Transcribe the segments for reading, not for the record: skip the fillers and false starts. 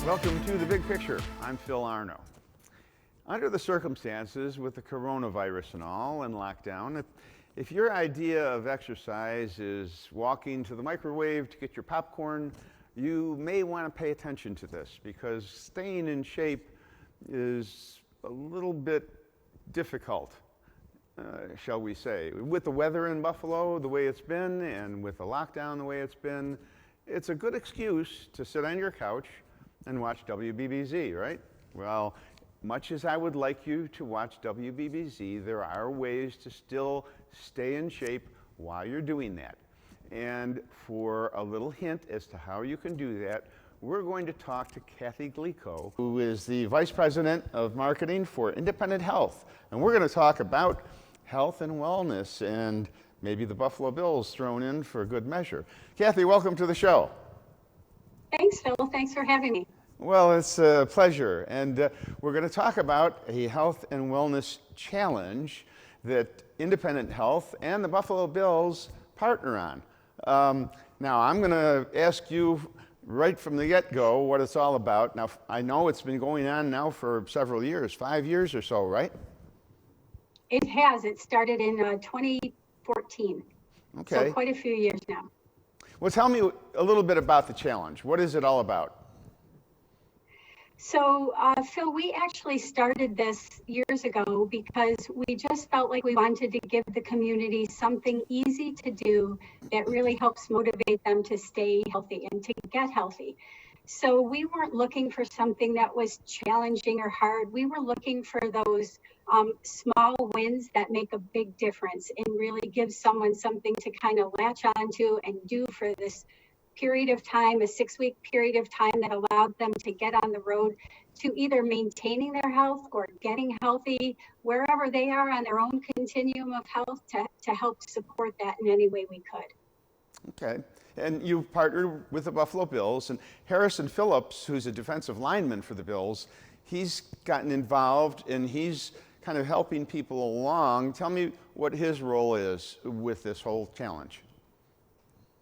Welcome to The Big Picture. I'm Phil Arno. Under the circumstances with the coronavirus and all and lockdown, if your idea of exercise is walking to the microwave to get your popcorn, you may want to pay attention to this because staying in shape is a little bit difficult, shall we say. With the weather in Buffalo the way it's been and with the lockdown the way it's been, it's a good excuse to sit on your couch and watch WBBZ, right? Well, much as I would like you to watch WBBZ, there are ways to still stay in shape while you're doing that. And for a little hint as to how you can do that, we're going to talk to Kathy Glico, who is the Vice President of Marketing for Independent Health. And we're going to talk about health and wellness and maybe the Buffalo Bills thrown in for good measure. Kathy, welcome to the show. Thanks, Phil. Thanks for having me. Well, it's a pleasure. And we're going to talk about a health and wellness challenge that Independent Health and the Buffalo Bills partner on. Now, I'm going to ask you right from the get-go what it's all about. Now, I know it's been going on now for several years, 5 years or so, right? It has. It started in 2014. Okay. So quite a few years now. Well, tell me a little bit about the challenge. What is it all about? So, Phil, we actually started this years ago because we just felt like we wanted to give the community something easy to do that really helps motivate them to stay healthy and to get healthy. So we weren't looking for something that was challenging or hard. We were looking for those small wins that make a big difference and really give someone something to kind of latch onto and do for this period of time, a 6-week period of time that allowed them to get on the road to either maintaining their health or getting healthy wherever they are on their own continuum of health to help support that in any way we could. Okay. And you've partnered with the Buffalo Bills, and Harrison Phillips, who's a defensive lineman for the Bills, he's gotten involved and he's kind of helping people along. Tell me what his role is with this whole challenge.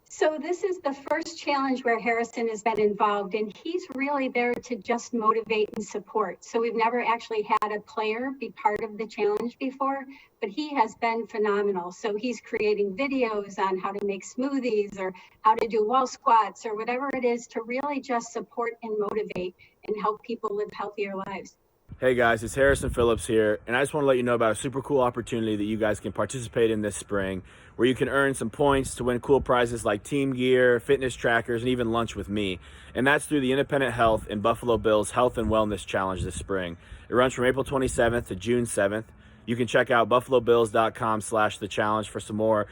So this is the first challenge where Harrison has been involved, and he's really there to just motivate and support. So we've never actually had a player be part of the challenge before, but he has been phenomenal. So he's creating videos on how to make smoothies or how to do wall squats or whatever it is to really just support and motivate and help people live healthier lives. Hey guys, it's Harrison Phillips here, and I just want to let you know about a super cool opportunity that you guys can participate in this spring, where you can earn some points to win cool prizes like team gear, fitness trackers, and even lunch with me. And that's through the Independent Health and Buffalo Bills Health and Wellness Challenge this spring. It runs from April 27th to June 7th. You can check out buffalobills.com/thechallenge for some more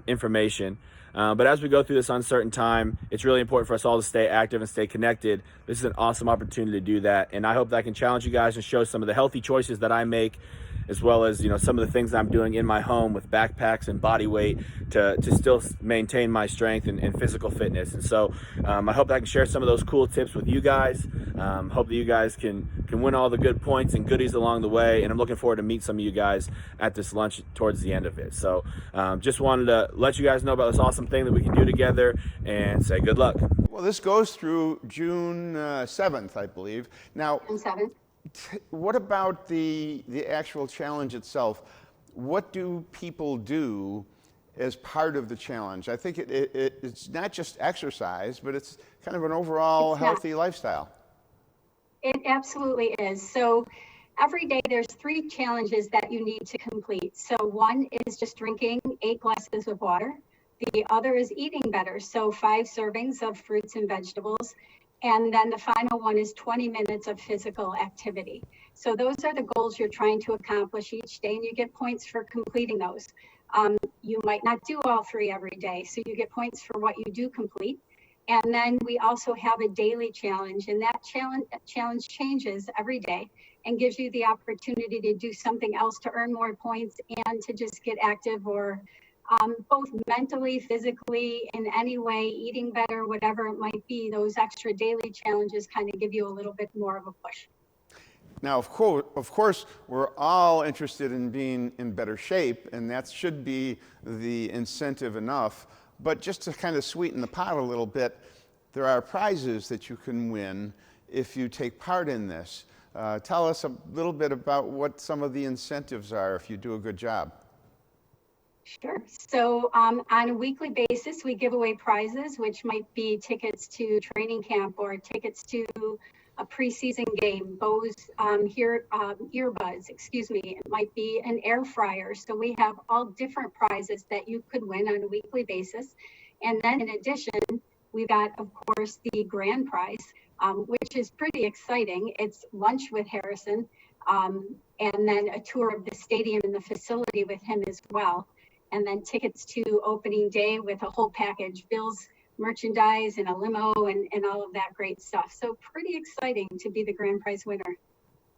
information. But as we go through this uncertain time, it's really important for us all to stay active and stay connected. This is an awesome opportunity to do that. And I hope that I can challenge you guys and show some of the healthy choices that I make, as well as, some of the things I'm doing in my home with backpacks and body weight to still maintain my strength and physical fitness. And so I hope that I can share some of those cool tips with you guys. Hope that you guys can win all the good points and goodies along the way. And I'm looking forward to meet some of you guys at this lunch towards the end of it. So just wanted to let you guys know about this awesome thing that we can do together and say good luck. Well, this goes through June 7th, I believe. Now, June 7th. What about the actual challenge itself? What do people do as part of the challenge? I think it's not just exercise, but it's kind of an overall healthy lifestyle. It absolutely is. So every day there's 3 challenges that you need to complete. So one is just drinking 8 glasses of water. The other is eating better. So 5 servings of fruits and vegetables. And then the final one is 20 minutes of physical activity. So those are the goals you're trying to accomplish each day, and you get points for completing those. You might not do all 3 every day, so you get points for what you do complete. And then we also have a daily challenge, and that challenge changes every day and gives you the opportunity to do something else to earn more points and to just get active or both mentally, physically, in any way, eating better, whatever it might be. Those extra daily challenges kind of give you a little bit more of a push. Now, of course, we're all interested in being in better shape, and that should be the incentive enough. But just to kind of sweeten the pot a little bit, there are prizes that you can win if you take part in this. Tell us a little bit about what some of the incentives are if you do a good job. Sure. So on a weekly basis, we give away prizes, which might be tickets to training camp or tickets to a preseason game, earbuds, excuse me. It might be an air fryer. So we have all different prizes that you could win on a weekly basis. And then in addition, we've got, of course, the grand prize, which is pretty exciting. It's lunch with Harrison, and then a tour of the stadium and the facility with him as well. And then tickets to opening day with a whole package, Bill's merchandise and a limo and all of that great stuff. So pretty exciting to be the grand prize winner.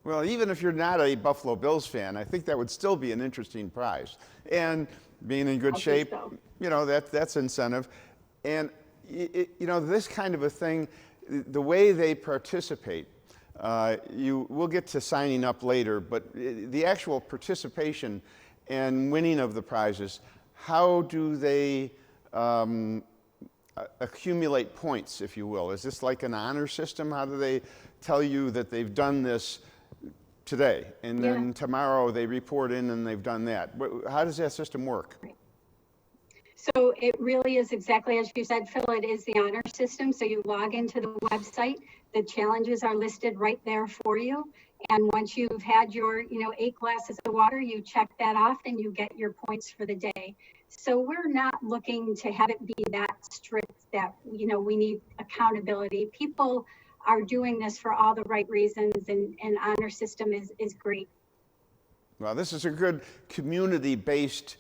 Well, even if you're not a Buffalo Bills fan, I think that would still be an interesting prize. And being in good shape, so. you know, that's incentive. And, you know, this kind of a thing, the way they participate, we'll get to signing up later, but the actual participation and winning of the prizes, how do they accumulate points, if you will? Is this like an honor system? How do they tell you that they've done this today and then tomorrow they report in and they've done that? How does that system work? So it really is exactly as you said, Phil, it is the honor system. So you log into the website, the challenges are listed right there for you. And once you've had your, 8 glasses of water, you check that off and you get your points for the day. So we're not looking to have it be that strict that, we need accountability. People are doing this for all the right reasons, and honor system is great. Well, this is a good community-based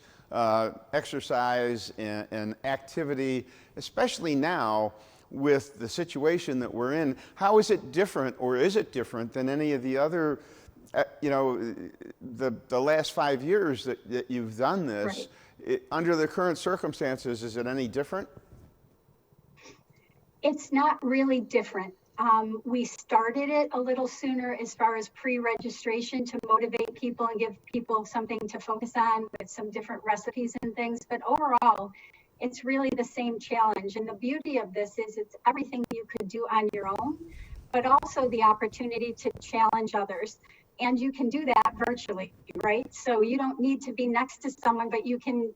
exercise and activity, especially now with the situation that we're in. How is it different, or is it different than any of the other, the last 5 years that you've done this? Right. Under the current circumstances, is it any different? It's not really different. We started it a little sooner as far as pre-registration to motivate people and give people something to focus on with some different recipes and things. But overall, it's really the same challenge. And the beauty of this is it's everything you could do on your own, but also the opportunity to challenge others. And you can do that virtually, right? So you don't need to be next to someone, but you can,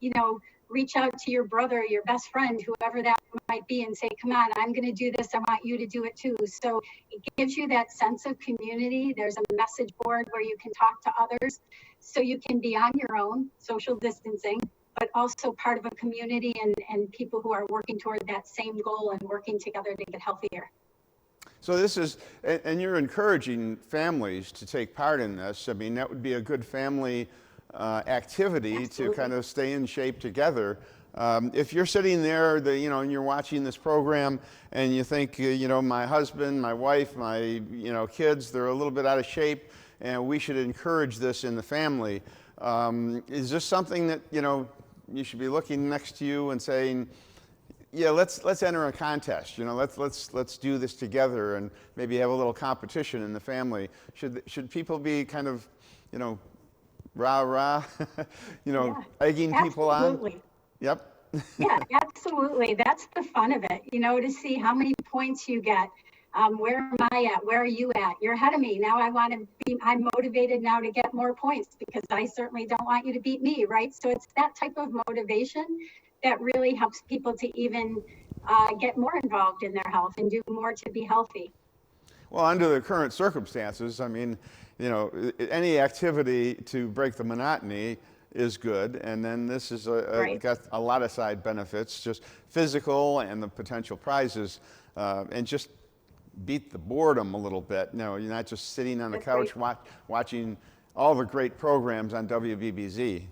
reach out to your brother, your best friend, whoever that might be, and say, come on, I'm going to do this. I want you to do it too. So it gives you that sense of community. There's a message board where you can talk to others. So you can be on your own, social distancing, but also part of a community and people who are working toward that same goal and working together to get healthier. So this is, and you're encouraging families to take part in this. I mean, that would be a good family activity. Absolutely. To kind of stay in shape together. If you're sitting there, and you're watching this program and you think, my husband, my wife, my, kids, they're a little bit out of shape and we should encourage this in the family. Is this something that, you should be looking next to you and saying, yeah, let's enter a contest. Let's do this together and maybe have a little competition in the family. Should people be kind of, rah, egging people on? Absolutely. Yep. Yeah, absolutely. That's the fun of it, to see how many points you get. Where am I at? Where are you at? You're ahead of me. Now I'm motivated now to get more points because I certainly don't want you to beat me, right? So it's that type of motivation that really helps people to even get more involved in their health and do more to be healthy. Well, under the current circumstances, I mean, any activity to break the monotony is good, and then this is Right. got a lot of side benefits, just physical and the potential prizes, and just beat the boredom a little bit. You're not just sitting on the couch watching all the great programs on WBBZ.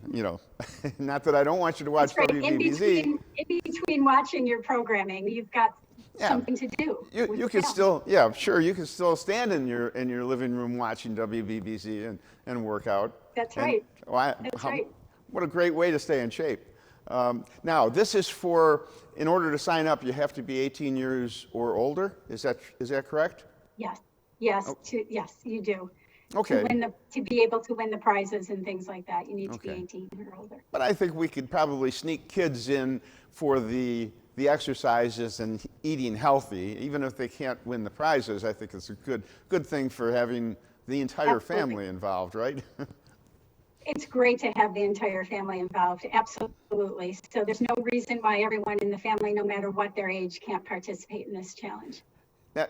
Not that I don't want you to watch WBBZ. In between watching your programming, you've got something to do. You can still, sure, you can still stand in your living room watching WBBZ and work out. That's right. That's right. What a great way to stay in shape. Now, this is in order to sign up, you have to be 18 years or older. Is that correct? Yes, Oh. yes, you do. Okay. To be able to win the prizes and things like that, you need to be 18 or older. But I think we could probably sneak kids in for the the exercises and eating healthy, even if they can't win the prizes. I think it's a good thing for having the entire Absolutely. family involved, right? It's great to have the entire family involved, absolutely. So there's no reason why everyone in the family, no matter what their age, can't participate in this challenge.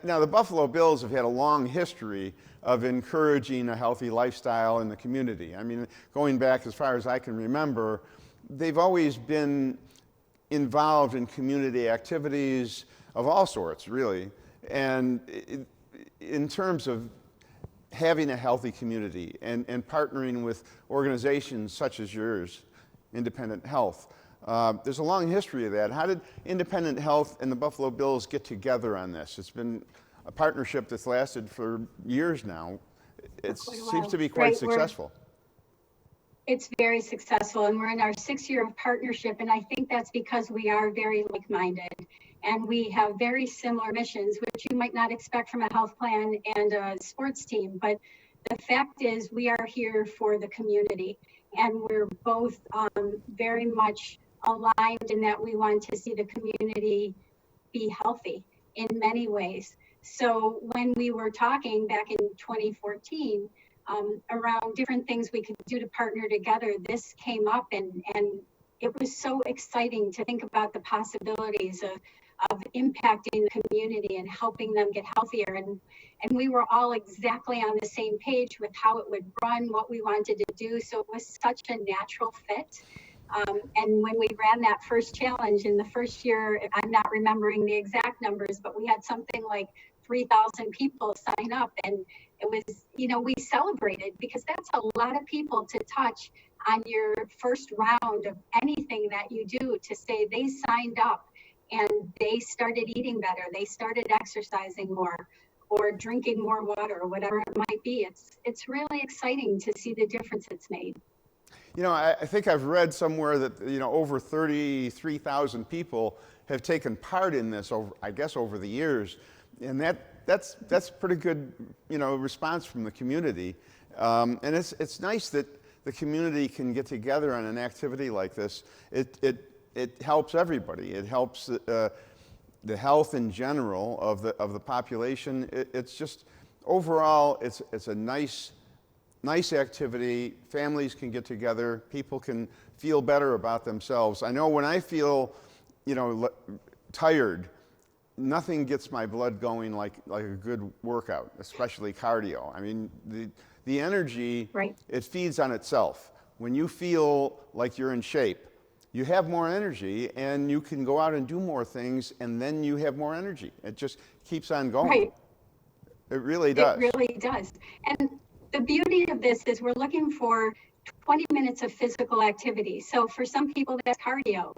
Now, the Buffalo Bills have had a long history of encouraging a healthy lifestyle in the community. I mean, going back as far as I can remember, they've always been involved in community activities of all sorts, really. And in terms of having a healthy community and partnering with organizations such as yours, Independent Health, there's a long history of that. How did Independent Health and the Buffalo Bills get together on this? It's been a partnership that's lasted for years now. It quite a seems while. to be quite Right, successful. It's very successful, and we're in our 6th year of partnership, and I think that's because we are very like-minded, and we have very similar missions, which you might not expect from a health plan and a sports team, but the fact is we are here for the community, and we're both very much aligned in that we want to see the community be healthy in many ways. So when we were talking back in 2014, around different things we could do to partner together, this came up, and it was so exciting to think about the possibilities of impacting the community and helping them get healthier. And we were all exactly on the same page with how it would run, what we wanted to do. So it was such a natural fit. And when we ran that first challenge in the first year, I'm not remembering the exact numbers, but we had something like 3,000 people sign up, and it was, we celebrated because that's a lot of people to touch on your first round of anything that you do, to say they signed up and they started eating better, they started exercising more, or drinking more water, or whatever it might be. It's really exciting to see the difference it's made. I think I've read somewhere that, over 33,000 people have taken part in this over the years. And that's pretty good, response from the community. And it's nice that the community can get together on an activity like this. It helps everybody. It helps the health in general of the population. It's just overall, it's a nice activity. Families can get together. People can feel better about themselves. I know when I feel, tired, nothing gets my blood going like a good workout, especially cardio. I mean, the energy, Right. It feeds on itself. When you feel like you're in shape, you have more energy, and you can go out and do more things, and then you have more energy. It just keeps on going. Right. It really does. It really does. And the beauty of this is we're looking for 20 minutes of physical activity. So for some people, that's cardio.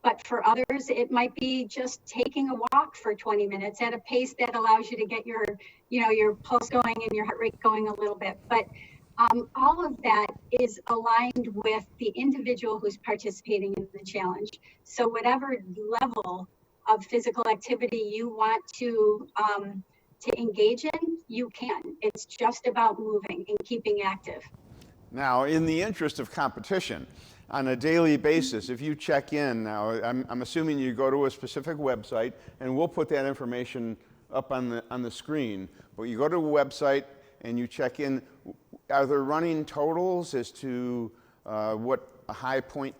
But for others, it might be just taking a walk for 20 minutes at a pace that allows you to get your pulse going and your heart rate going a little bit. But all of that is aligned with the individual who's participating in the challenge. So whatever level of physical activity you want to engage in, you can. It's just about moving and keeping active. Now, in the interest of competition, on a daily basis, if you check in now, I'm assuming you go to a specific website, and we'll put that information up on the screen. But you go to a website and you check in. Are there running totals as to what a high point,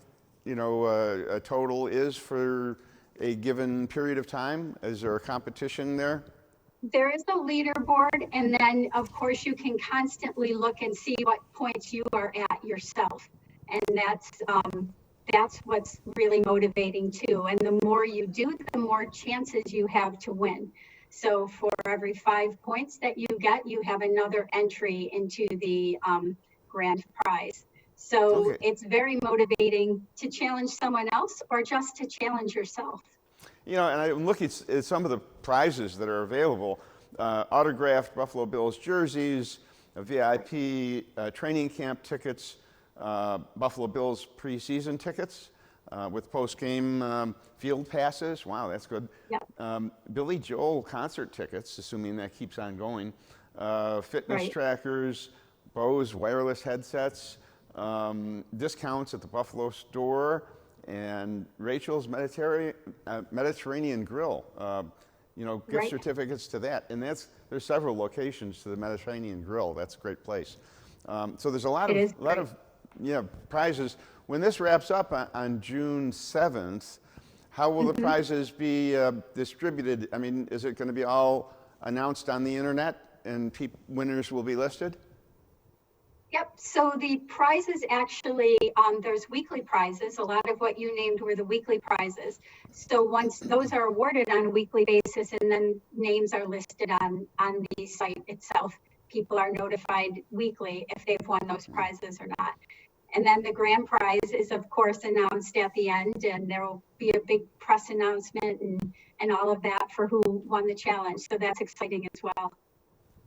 a total is for a given period of time? Is there a competition there? There is a leaderboard, and then of course you can constantly look and see what points you are at yourself, and that's what's really motivating too. And the more you do, the more chances you have to win. So for every 5 points that you get, you have another entry into the grand prize. So Okay. It's very motivating to challenge someone else or just to challenge yourself. And I'm looking at some of the prizes that are available. Autographed Buffalo Bills jerseys, VIP training camp tickets, Buffalo Bills preseason tickets with post-game field passes. Wow, that's good. Yep. Billy Joel concert tickets, assuming that keeps on going. Fitness Right. trackers, Bose wireless headsets, discounts at the Buffalo store, and Rachel's Mediterranean Grill. You know, gift Right. certificates to that, and there's several locations to the Mediterranean Grill. That's a great place. So there's a lot It is of prizes. When this wraps up on June 7th, how will the prizes be distributed? I mean, is it going to be all announced on the internet and winners will be listed? Yep, so the prizes actually, there's weekly prizes. A lot of what you named were the weekly prizes. So once those are awarded on a weekly basis and then names are listed on the site itself, people are notified weekly if they've won those prizes or not. And then the grand prize is of course announced at the end, and there will be a big press announcement and all of that for who won the challenge. So that's exciting as well.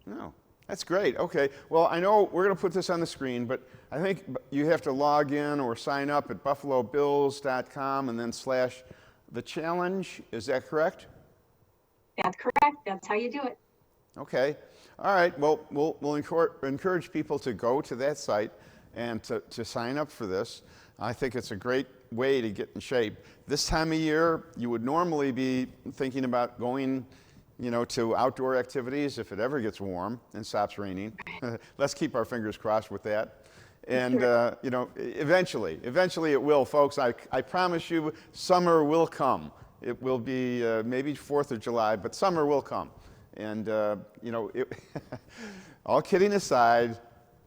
No. That's great. Okay. Well, I know we're going to put this on the screen, but I think you have to log in or sign up at buffalobills.com and then /the challenge. Is that correct? That's correct. That's how you do it. Okay. All right. Well, we'll encourage people to go to that site and to sign up for this. I think it's a great way to get in shape. This time of year, you would normally be thinking about going to outdoor activities if it ever gets warm and stops raining. Let's keep our fingers crossed with that. And, eventually it will, folks. I promise you, summer will come. It will be maybe 4th of July, but summer will come. And, all kidding aside,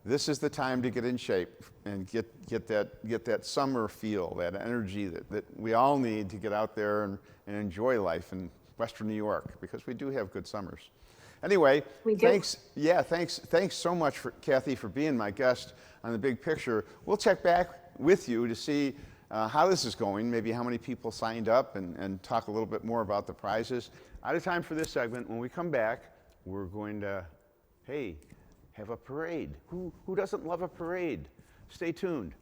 this is the time to get in shape and get that summer feel, that energy that we all need to get out there and enjoy life in Western New York, because we do have good summers. Anyway, We do. thanks. Yeah, thanks so much, Kathy, for being my guest on The Big Picture. We'll check back with you to see how this is going, maybe how many people signed up, and talk a little bit more about the prizes. Out of time for this segment. When we come back, we're going to, have a parade. Who doesn't love a parade? Stay tuned.